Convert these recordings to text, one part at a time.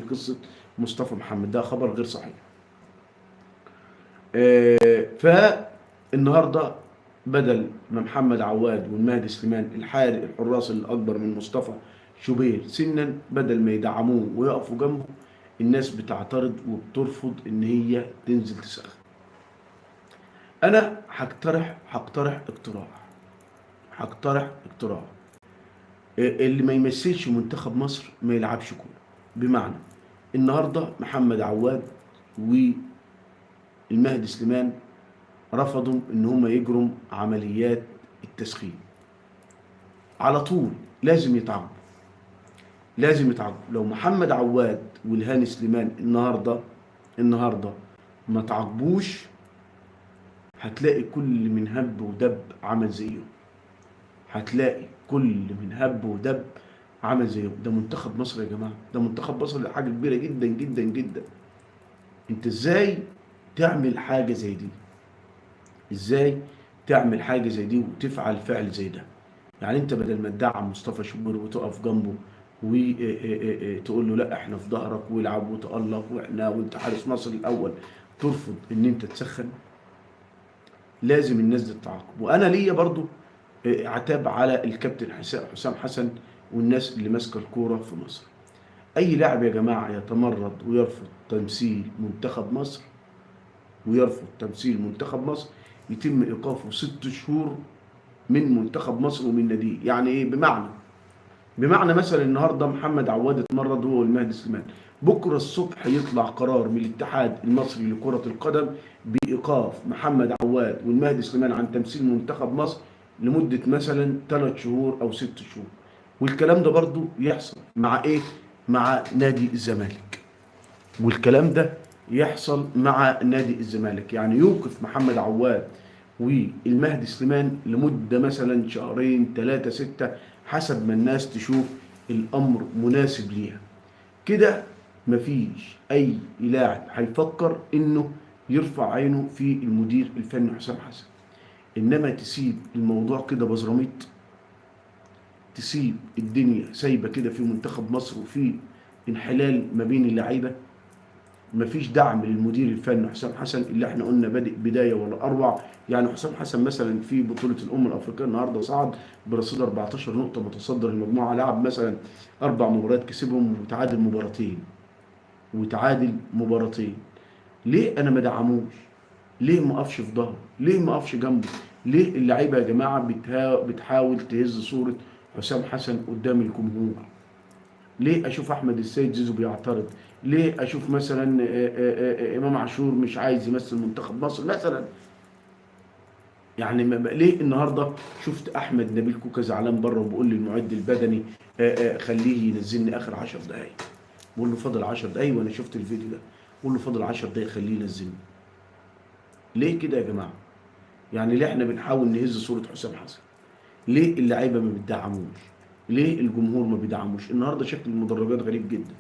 في قصة مصطفى محمد، ده خبر غير صحيح. فالنهارده بدل ما محمد عواد والمهدي سليمان الحراس الأكبر من مصطفى شوبير سنا، بدل ما يدعموه ويقفوا جنبه، الناس بتعترض وبترفض إن هي تنزل تسخن. أنا هقترح اقتراح. اللي ما يمثلش منتخب مصر ما يلعبش كورة. بمعنى النهارده محمد عواد والمهدي سليمان رفضوا ان هم يجروا عمليات التسخين، على طول لازم يتعاقبوا. لو محمد عواد والهاني سليمان النهارده ما تعاقبوش، هتلاقي كل من هب ودب عمل زيهم. ده منتخب مصر يا جماعه، ده منتخب مصر، ده حاجه كبيره جدا جدا جدا. انت ازاي تعمل حاجه زي دي؟ وتفعل فعل زي ده؟ يعني انت بدل ما تدعم مصطفى شوبير وتقف جنبه وتقول له لا احنا في ظهرك والعب وتألق واحنا وانت حارس مصر الاول، ترفض ان انت تسخن. لازم الناس دي تتعاقب. وانا ليا برضو عتاب على الكابتن حسام حسن والناس اللي ماسكه الكوره في مصر. اي لاعب يا جماعه يتمرد ويرفض تمثيل منتخب مصر يتم ايقافه 6 شهور من منتخب مصر ومن ناديه. يعني ايه؟ بمعنى مثلا النهارده محمد عواد اتمرد هو والمهدي سليمان، بكره الصبح يطلع قرار من الاتحاد المصري لكرة القدم بإيقاف محمد عواد والمهدي سليمان عن تمثيل منتخب مصر لمدة مثلا 3 شهور أو 6 شهور. والكلام ده برضو يحصل مع إيه؟ مع نادي الزمالك. يعني يوقف محمد عواد والمهدي سليمان لمدة مثلا شهرين 3 6، حسب ما الناس تشوف الأمر مناسب ليها. كده مفيش أي لاعب هيفكر إنه يرفع عينه في المدير الفني حسام حسن. إنما تسيب الموضوع كده بزراميط، تسيب الدنيا سايبة كده في منتخب مصر وفي انحلال ما بين اللعيبة، مفيش دعم للمدير الفني حسام حسن اللي احنا قلنا بادئ بدايه ولا اروع. يعني حسام حسن مثلا في بطوله الافريقيه النهارده صعد برصيد 14 نقطه، متصدر المجموعه، لعب مثلا 4 مباريات كسبهم وتعادل مباراتين. ليه انا ما دعموش؟ ليه ما اقفش في ظهره؟ ليه ما اقفش جنبه؟ ليه اللعيبه يا جماعه بتحاول تهز صوره حسام حسن قدام الجمهور؟ ليه اشوف احمد السيد زيزو بيعترض؟ ليه اشوف مثلا امام عاشور مش عايز يمثل منتخب مصر مثلا؟ يعني ليه النهارده شفت احمد نبيل كوكا زعلان بره وبيقول للمعد البدني خليه ينزلني اخر 10 دقائق؟ بقول له فاضل 10 دقائق، وانا شفت الفيديو ده، بقول له فاضل 10 دقائق خليه ينزلني. ليه كده يا جماعه؟ يعني ليه احنا بنحاول نهز صوره حسام حسن؟ ليه اللعيبه ما بتدعموش؟ ليه الجمهور ما بيدعموش؟ النهارده شكل المدرجات غريب جدا.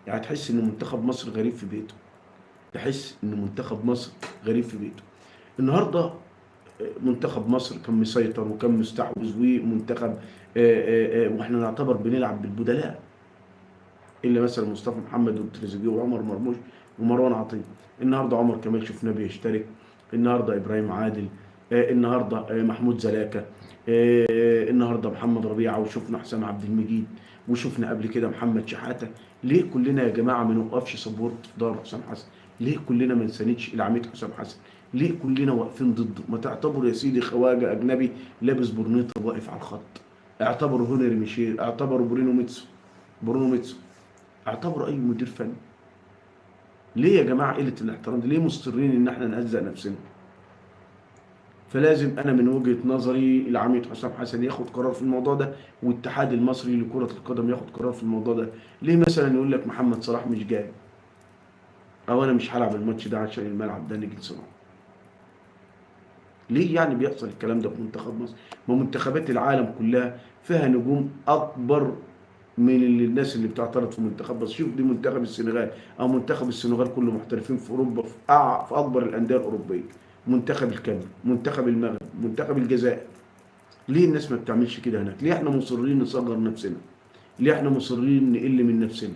يعني تحس ان منتخب مصر غريب في بيته. النهارده منتخب مصر كان مسيطر وكان مستحوذ ومنتخب واحنا نعتبر بنلعب بالبدلاء، الا مثلا مصطفى محمد وتريزيجيه وعمر مرموش ومروان عطيه. النهارده عمر كمال شفناه بيشترك، النهارده ابراهيم عادل، النهارده محمود زلاكه، النهارده محمد ربيعه، وشفنا حسام عبد المجيد، وشفنا قبل كده محمد شحاته. ليه كلنا يا جماعه ما نوقفش سبورت في دار حسام حسن؟ ليه كلنا ما نساندش العميد حسام حسن؟ ليه كلنا واقفين ضده؟ ما تعتبروا يا سيدي خواجه اجنبي لابس برنيطه واقف على الخط، اعتبروا هنري ميشيل، اعتبروا برونو ميتسو، اعتبروا اي مدير فني. ليه يا جماعه قله الاحترام دي؟ ليه مصرين ان احنا نهزق نفسنا؟ فلازم انا من وجهه نظري العميد حسام حسن ياخد قرار في الموضوع ده، والاتحاد المصري لكره القدم ياخد قرار في الموضوع ده. ليه مثلا يقول لك محمد صلاح مش جاي، او انا مش هلعب الماتش ده عشان الملعب ده نجي صلاح؟ ليه يعني بيحصل الكلام ده في منتخب مصر؟ ما منتخبات العالم كلها فيها نجوم اكبر من الناس اللي بتعترض في منتخب. بس شوف دي منتخب السنغال، او منتخب السنغال كله محترفين في اوروبا في اكبر الانديه الاوروبيه، منتخب الكاميرون، منتخب المغرب، منتخب الجزائر. ليه الناس ما بتعملش كده هناك؟ ليه احنا مصرين نصغر نفسنا؟ ليه احنا مصرين نقل من نفسنا؟